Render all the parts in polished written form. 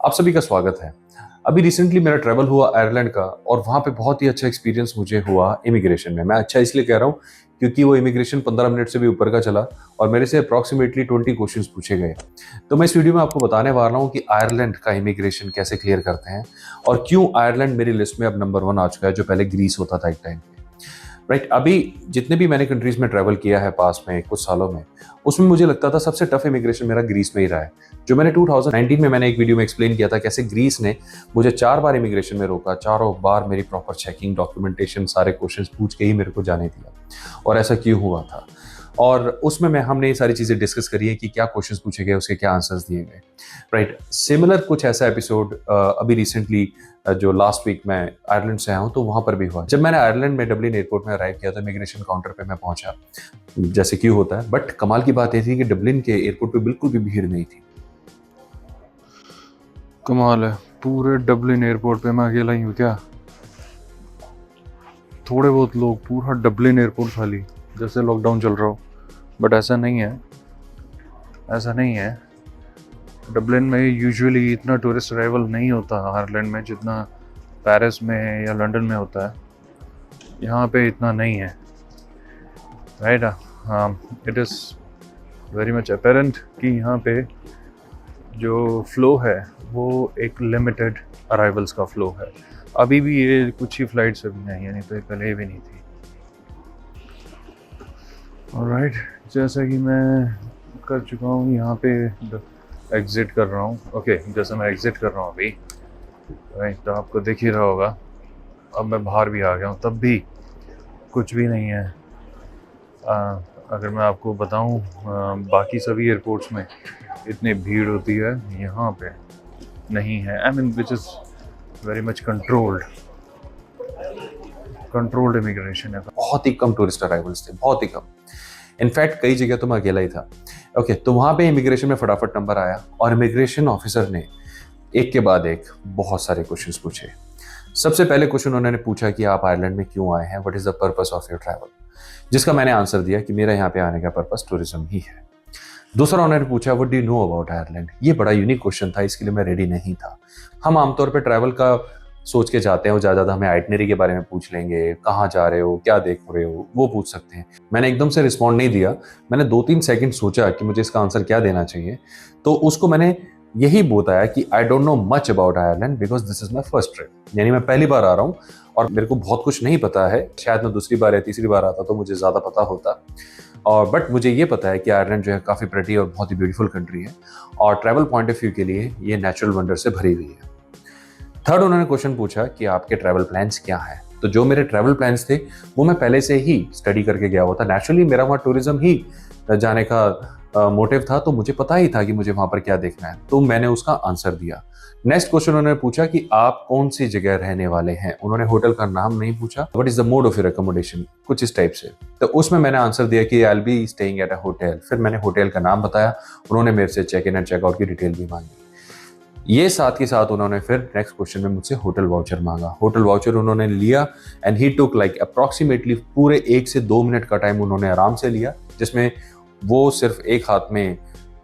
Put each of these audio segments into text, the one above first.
आप सभी का स्वागत है। अभी रिसेंटली मेरा ट्रैवल हुआ आयरलैंड का और वहाँ पे बहुत ही अच्छा एक्सपीरियंस मुझे हुआ इमिग्रेशन में। मैं अच्छा इसलिए कह रहा हूँ क्योंकि वो इमिग्रेशन 15 मिनट से भी ऊपर का चला और मेरे से अप्रॉक्सीमेटली 20 क्वेश्चंस पूछे गए। तो मैं इस वीडियो में आपको बताने वाला हूँ कि आयरलैंड का इमिग्रेशन कैसे क्लियर करते हैं और क्यों आयरलैंड मेरी लिस्ट में अब नंबर 1 आ चुका है, जो पहले ग्रीस होता था एक टाइम पे। राइट, अभी जितने भी मैंने कंट्रीज में ट्रैवल किया है पास में कुछ सालों में, उसमें मुझे लगता था सबसे टफ इमिग्रेशन मेरा ग्रीस में ही रहा है। जो मैंने 2019 में मैंने एक वीडियो में एक्सप्लेन किया था कैसे ग्रीस ने मुझे 4 बार इमिग्रेशन में रोका, चारों बार मेरी प्रॉपर चेकिंग, डॉक्यूमेंटेशन, सारे क्वेश्चंस पूछ के ही मेरे को जाने दिया। और ऐसा क्यों हुआ था, और उसमें हमने ये सारी चीज़ें डिस्कस करी है कि क्या क्वेश्चंस पूछे गए, उसके क्या आंसर्स दिए गए। राइट, सिमिलर कुछ ऐसा एपिसोड अभी रिसेंटली जो लास्ट वीक मैं आयरलैंड से आया हूँ तो वहाँ पर भी हुआ। जब मैंने आयरलैंड में डब्लिन एयरपोर्ट में अराइव किया तो इमिग्रेशन काउंटर पे मैं पहुंचा, जैसे क्यों होता है, बट कमाल की बात ये थी कि डब्लिन के एयरपोर्ट पे बिल्कुल भी भीड़ नहीं थी। कमाल है, पूरे डबलिन एयरपोर्ट पे मैं अकेला ही हूँ क्या? थोड़े बहुत लोग, पूरा डबलिन एयरपोर्ट खाली, जैसे लॉकडाउन चल रहा हो। बट ऐसा नहीं है, ऐसा नहीं है। डबलिन में यूजुअली इतना टूरिस्ट अराइवल नहीं होता आयरलैंड में जितना पेरिस में या लंदन में होता है। यहाँ पे इतना नहीं है, right? It is very much apparent कि यहाँ पे जो फ्लो है वो एक लिमिटेड अराइवल्स का फ्लो है। अभी भी ये कुछ ही फ्लाइट्स अभी आई, यानी तो ये पहले भी नहीं थी। ऑलराइट, जैसा कि मैं कर चुका हूँ यहाँ पे एग्ज़िट कर रहा हूँ। ओके, जैसा मैं एग्ज़िट कर रहा हूँ अभी, राइट, तो आपको दिख ही रहा होगा। अब मैं बाहर भी आ गया हूँ, तब भी कुछ भी नहीं है। अगर मैं आपको बताऊँ, बाकी सभी एयरपोर्ट्स में इतनी भीड़ होती है, यहाँ पे नहीं है। I mean which is very much controlled immigration है। बहुत ही कम टूरिस्ट अराइवल्स थे, बहुत ही कम। इनफैक्ट कई जगह तो मैं अकेला ही था। ओके, तो वहाँ पे इमिग्रेशन में फटाफट नंबर आया और इमिग्रेशन ऑफिसर ने एक के बाद एक बहुत सारे क्वेश्चंस पूछे। सबसे पहले क्वेश्चन उन्होंने पूछा कि आप आयरलैंड में क्यों आए हैं, what is the purpose of your travel, जिसका मैंने आंसर दिया कि मेरा यहाँ पे आने का पर्पस टूरिज्म ही है। दूसरा उन्होंने पूछा what do you know about Ireland. ये बड़ा यूनिक क्वेश्चन था, इसके लिए मैं रेडी नहीं था। हम आमतौर पर ट्रैवल का सोच के जाते हैं और ज़्यादा हमें आइटनरी के बारे में पूछ लेंगे, कहाँ जा रहे हो, क्या देख रहे हो, वो पूछ सकते हैं। मैंने एकदम से रिस्पॉन्ड नहीं दिया, मैंने 2-3 सेकंड सोचा कि मुझे इसका आंसर क्या देना चाहिए। तो उसको मैंने यही बताया कि I don't know much about Ireland because this is my first trip, यानी मैं पहली बार आ रहा हूँ और मेरे को बहुत कुछ नहीं पता है। शायद मैं दूसरी बार या तीसरी बार आता तो मुझे ज़्यादा पता होता, और बट मुझे ये पता है कि आयरलैंड जो है काफ़ी प्रेटी और बहुत ही ब्यूटीफुल कंट्री है और ट्रैवल पॉइंट ऑफ व्यू के लिए ये नेचुरल वंडर से भरी हुई है। थर्ड उन्होंने क्वेश्चन पूछा कि आपके ट्रैवल प्लान्स क्या हैं। तो जो मेरे ट्रैवल प्लान्स थे वो मैं पहले से ही स्टडी करके गया हुआ था। नेचुरली मेरा वहाँ टूरिज्म ही जाने का मोटिव था, तो मुझे पता ही था कि मुझे वहाँ पर क्या देखना है, तो मैंने उसका आंसर दिया। नेक्स्ट क्वेश्चन उन्होंने पूछा कि आप कौन सी जगह रहने वाले हैं। उन्होंने होटल का नाम नहीं पूछा, what is the mode of your accommodation, कुछ इस टाइप से। तो उसमें मैंने आंसर दिया कि I will be staying at a hotel. फिर मैंने होटल का नाम बताया, उन्होंने मेरे से check in and check out की डिटेल भी मांगी। ये साथ के साथ उन्होंने फिर नेक्स्ट क्वेश्चन में मुझसे होटल वाउचर मांगा। होटल वाउचर उन्होंने लिया and he took like approximately पूरे 1 से 2 मिनट का टाइम उन्होंने आराम से लिया, जिसमें वो सिर्फ एक हाथ में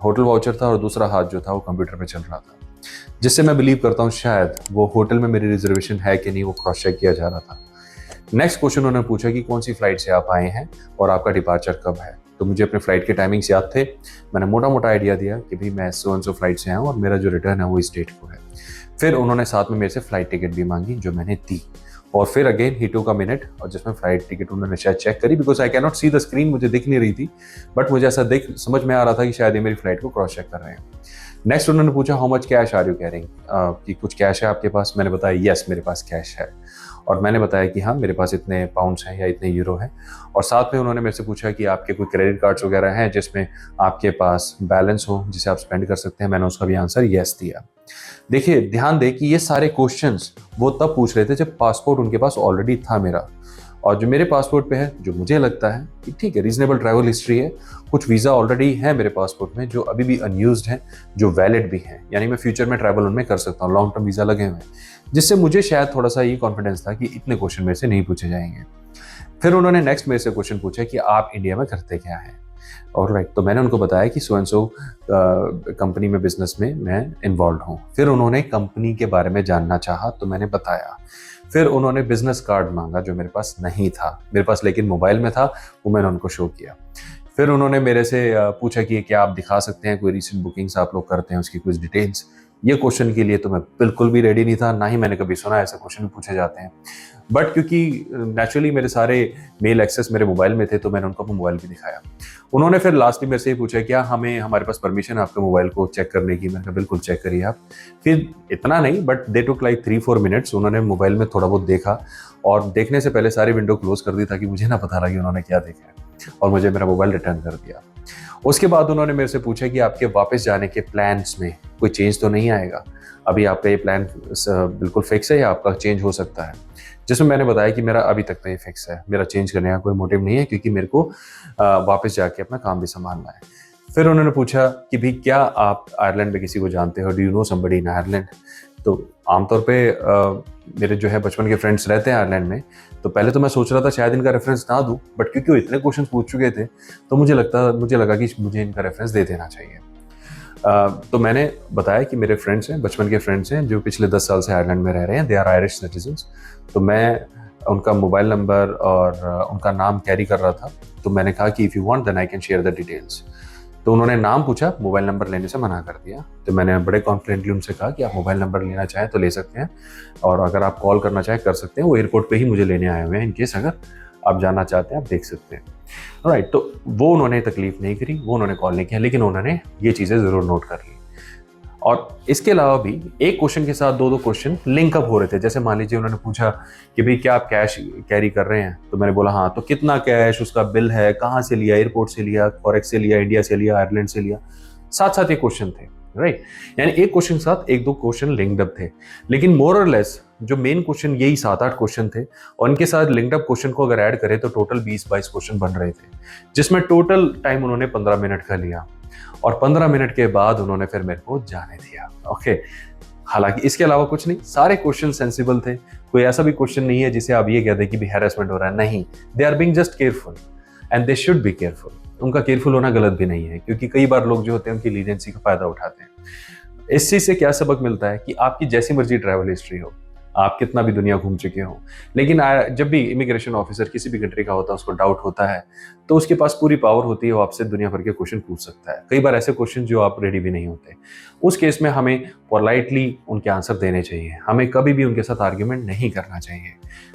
होटल वाउचर था और दूसरा हाथ जो था वो कंप्यूटर पे चल रहा था, जिससे मैं बिलीव करता हूँ शायद वो होटल में मेरी रिजर्वेशन है कि नहीं वो क्रॉस चेक किया जा रहा था। नेक्स्ट क्वेश्चन उन्होंने पूछा कि कौन सी फ्लाइट से आप आए हैं और आपका डिपार्चर कब है। तो मुझे अपने फ्लाइट के टाइमिंग्स याद थे, मैंने मोटा मोटा आइडिया दिया कि भाई मैं सो एंड सो फ्लाइट से आया हूँ और मेरा जो रिटर्न है वो इस डेट को है। फिर उन्होंने साथ में मेरे से फ्लाइट टिकट भी मांगी जो मैंने दी, और फिर again he took a minute और जिसमें फ्लाइट टिकट उन्होंने शायद चेक करी, because I can not see the screen, मुझे दिख नहीं रही थी, बट मुझे ऐसा समझ में आ रहा था कि शायद ये मेरी फ्लाइट को क्रॉस चेक कर रहे हैं। नेक्स्ट उन्होंने पूछा how much cash are you carrying, कि कुछ कैश है आपके पास। मैंने बताया यस मेरे पास कैश है, और मैंने बताया कि हाँ मेरे पास इतने पाउंड्स हैं या इतने यूरो हैं। और साथ में उन्होंने मेरे से पूछा कि आपके कोई क्रेडिट कार्ड्स वगैरह हैं जिसमें आपके पास बैलेंस हो जिसे आप स्पेंड कर सकते हैं। मैंने उसका भी आंसर यस दिया। देखिए, ध्यान दें कि ये सारे क्वेश्चंस वो तब पूछ रहे थे जब पासपोर्ट उनके पास ऑलरेडी था मेरा, और जो मेरे पासपोर्ट पे है, जो मुझे लगता है कि ठीक है रीजनेबल ट्रैवल हिस्ट्री है, कुछ वीज़ा ऑलरेडी है मेरे पासपोर्ट में जो अभी भी अनयूज्ड हैं, जो वैलिड भी हैं, यानी मैं फ्यूचर में ट्रैवल उनमें कर सकता हूँ, लॉन्ग टर्म वीज़ा लगे हुए हैं, जिससे मुझे शायद थोड़ा सा ये कॉन्फिडेंस था कि इतने क्वेश्चन मेरे से नहीं पूछे जाएंगे। फिर उन्होंने नेक्स्ट मेरे से क्वेश्चन पूछा कि आप इंडिया में करते क्या हैं। और राइट, तो मैंने उनको बताया कि सो एंड सो कंपनी में बिजनेस में मैं इन्वॉल्व हूँ। फिर उन्होंने कंपनी के बारे में जानना चाहा तो मैंने बताया। फिर उन्होंने बिजनेस कार्ड मांगा जो मेरे पास नहीं था, मेरे पास लेकिन मोबाइल में था, वो मैंने उनको शो किया। फिर उन्होंने मेरे से पूछा कि क्या आप दिखा सकते हैं कोई रीसेंट बुकिंग्स आप लोग करते हैं, उसकी कुछ डिटेल्स। ये क्वेश्चन के लिए तो मैं बिल्कुल भी रेडी नहीं था, ना ही मैंने कभी सुना ऐसे क्वेश्चन भी पूछे जाते हैं। बट क्योंकि नेचुरली मेरे सारे मेल एक्सेस मेरे मोबाइल में थे तो मैंने उनको अपना मोबाइल भी दिखाया। उन्होंने फिर लास्ट में मेरे से ये पूछा क्या हमारे पास परमिशन है आपके मोबाइल को चेक करने की। मैंने कहा बिल्कुल चेक करिए आप। फिर इतना नहीं but they took like 3-4 minutes. उन्होंने मोबाइल में थोड़ा बहुत देखा और देखने से पहले सारी विंडो क्लोज कर दी ताकि मुझे ना पता लगे उन्होंने क्या देखा है, और मुझे मेरा मोबाइल रिटर्न कर दिया। उसके बाद उन्होंने मेरे से पूछा कि आपके वापस जाने के प्लान्स में कोई चेंज तो नहीं आएगा, अभी आपका ये प्लान बिल्कुल फिक्स है या आपका चेंज हो सकता है। जिसमें मैंने बताया कि मेरा अभी तक तो ये फिक्स है, मेरा चेंज करने का कोई मोटिव नहीं है क्योंकि मेरे को वापस जाके अपना काम भी संभालना है। फिर उन्होंने पूछा कि भाई क्या आप आयरलैंड में किसी को जानते हो, do you know somebody in Ireland. तो आमतौर पे मेरे जो है बचपन के फ्रेंड्स रहते हैं आयरलैंड में, तो पहले तो मैं सोच रहा था शायद इनका रेफरेंस ना दूं, बट क्योंकि वो इतने क्वेश्चन पूछ चुके थे तो मुझे लगा कि मुझे इनका रेफरेंस दे देना चाहिए। तो मैंने बताया कि मेरे फ्रेंड्स हैं, बचपन के फ्रेंड्स हैं जो पिछले 10 साल से आयरलैंड में रह रहे हैं, दे आर आयरिश सिटीजन्स। तो मैं उनका मोबाइल नंबर और उनका नाम कैरी कर रहा था, तो मैंने कहा कि if you want then I can share the details. तो उन्होंने नाम पूछा, मोबाइल नंबर लेने से मना कर दिया। तो मैंने बड़े कॉन्फिडेंटली उनसे कहा कि आप मोबाइल नंबर लेना चाहें तो ले सकते हैं, और अगर आप कॉल करना चाहें कर सकते हैं। वो एयरपोर्ट पे ही मुझे लेने आए हुए हैं, इनकेस अगर आप जानना चाहते हैं आप देख सकते हैं। राइट, तो वो उन्होंने तकलीफ नहीं करी, वो उन्होंने कॉल नहीं किया, लेकिन उन्होंने ये चीज़ें ज़रूर नोट कर ली। और इसके अलावा भी एक क्वेश्चन के साथ दो क्वेश्चन लिंक अप हो रहे थे। जैसे मान लीजिए उन्होंने पूछा कि भाई क्या आप कैश कैरी कर रहे हैं, तो मैंने बोला हाँ। तो कितना कैश, उसका बिल है, कहाँ से लिया, एयरपोर्ट से लिया, फॉरेक्स से लिया, इंडिया से लिया, आयरलैंड से लिया। साथ साथ ये क्वेश्चन थे, राइट। यानी एक क्वेश्चन के साथ 1-2 क्वेश्चन लिंक्ड अप थे, लेकिन मोर और लेस जो मेन क्वेश्चन यही 7-8 क्वेश्चन थे, और इनके साथ लिंक्ड अप क्वेश्चन को अगर ऐड करें तो टोटल 20-22 क्वेश्चन बन रहे थे, जिसमें टोटल टाइम उन्होंने 15 मिनट का लिया। और 15 मिनट के बाद उन्होंने फिर मेरे को जाने दिया। ओके, हालांकि इसके अलावा कुछ नहीं, सारे क्वेश्चन सेंसिबल थे। कोई ऐसा भी क्वेश्चन नहीं है जिसे आप ये कह दें कि भी हैरेसमेंट हो रहा है, नहीं। They are being just careful and they should be careful. उनका केयरफुल होना गलत भी नहीं है, क्योंकि कई बार लोग जो होते हैं उनकी लीनियंसी का फायदा उठाते हैं। इस चीज से क्या सबक मिलता है कि आपकी जैसी मर्जी ट्रैवल हिस्ट्री हो, आप कितना भी दुनिया घूम चुके हो, लेकिन जब भी इमिग्रेशन ऑफिसर किसी भी कंट्री का होता है, उसको डाउट होता है, तो उसके पास पूरी पावर होती है, वो आपसे दुनिया भर के क्वेश्चन पूछ सकता है। कई बार ऐसे क्वेश्चन जो आप रेडी भी नहीं होते, उस केस में हमें पोलाइटली उनके आंसर देने चाहिए। हमें कभी भी उनके साथ आर्ग्यूमेंट नहीं करना चाहिए।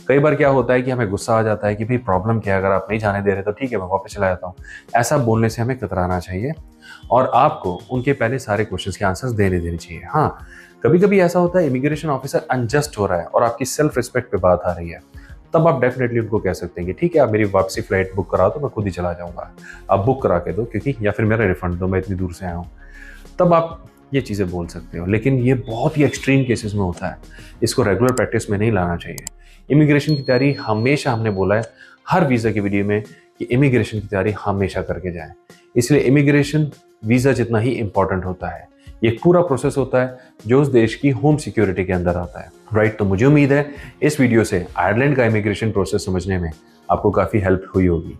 कई बार क्या होता है कि हमें गुस्सा आ जाता है कि भाई प्रॉब्लम क्या है, अगर आप नहीं जाने दे रहे तो ठीक है मैं वापस चला जाता हूँ। ऐसा बोलने से हमें कतराना चाहिए और आपको उनके पहले सारे क्वेश्चन के आंसर देने चाहिए। हाँ, कभी कभी ऐसा होता है इमिग्रेशन ऑफिसर अनजस्ट हो रहा है और आपकी सेल्फ रिस्पेक्ट पे बात आ रही है, तब आप डेफिनेटली उनको कह सकते हैं कि ठीक है आप मेरी वापसी फ्लाइट बुक करा दो, मैं खुद ही चला जाऊंगा, आप बुक करा के दो, क्योंकि या फिर मेरा रिफंड दो, मैं इतनी दूर से आया हूँ। तब आप ये चीज़ें बोल सकते हो, लेकिन ये बहुत ही एक्सट्रीम केसेस में होता है, इसको रेगुलर प्रैक्टिस में नहीं लाना चाहिए। इमिग्रेशन की तैयारी हमेशा, हमने बोला है हर वीज़ा की वीडियो में कि इमिग्रेशन की तैयारी हमेशा करके जाएं। इसलिए इमिग्रेशन वीज़ा जितना ही इंपॉर्टेंट होता है, ये पूरा प्रोसेस होता है जो उस देश की होम सिक्योरिटी के अंदर आता है, राइट। तो मुझे उम्मीद है इस वीडियो से आयरलैंड का इमिग्रेशन प्रोसेस समझने में आपको काफ़ी हेल्प हुई होगी।